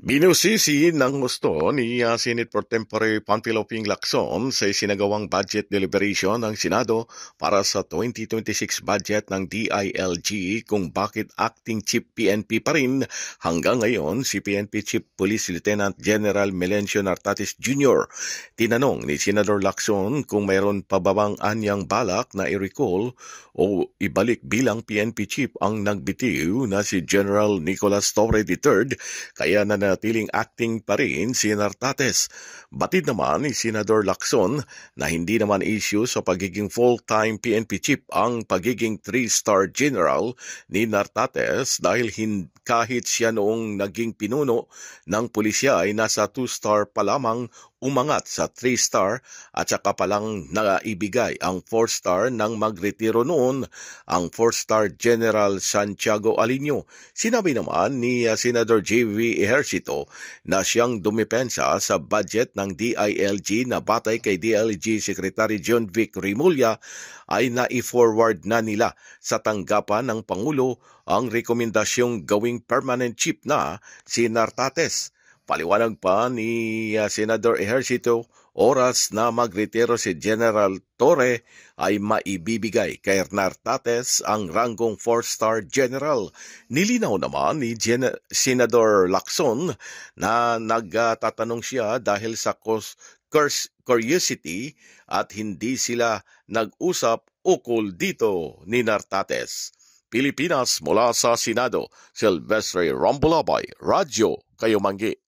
Binusisi ng gusto ni Senate Pro Tempore Panfilo Ping Lacson sa isinagawang budget deliberation ng Senado para sa 2026 budget ng DILG kung bakit acting Chief PNP pa rin hanggang ngayon si PNP Chief Police Lieutenant General Melencio Nartates Jr. Tinanong ni Senador Lacson kung mayroon pa ba bang anyang balak na i-recall o ibalik bilang PNP Chief ang nagbitiw na si General Nicolas Torre III kaya nanatiling acting pa rin si Nartates. Batid naman ni Senador Lacson na hindi naman issue sa pagiging full-time PNP chief ang pagiging 3-star general ni Nartates dahil kahit siya noong naging pinuno ng pulisya ay nasa 2-star pa lamang umangat sa 3-star at saka palang naibigay ang 4-star nang magretiro noon ang 4-star General Santiago Alinio. Sinabi naman ni Senador J.V. Ejercito na siyang dumepensa sa budget ng DILG na batay kay DILG Secretary John Vic Rimulya ay nai-forward na nila sa tanggapan ng Pangulo ang rekomendasyong gawing permanent chief na si Nartates. Paliwanag pa ni Senador Ejercito, oras na magretiro si General Torre ay maibibigay kay Nartates ang ranggong 4-star general. Nilinaw naman ni Senador Lacson na nagtatanong siya dahil sa curiosity at hindi sila nag-usap ukol dito ni Nartates. Pilipinas mula sa Senado, Silvestre Rombolabay, Radyo Kayo Manggi.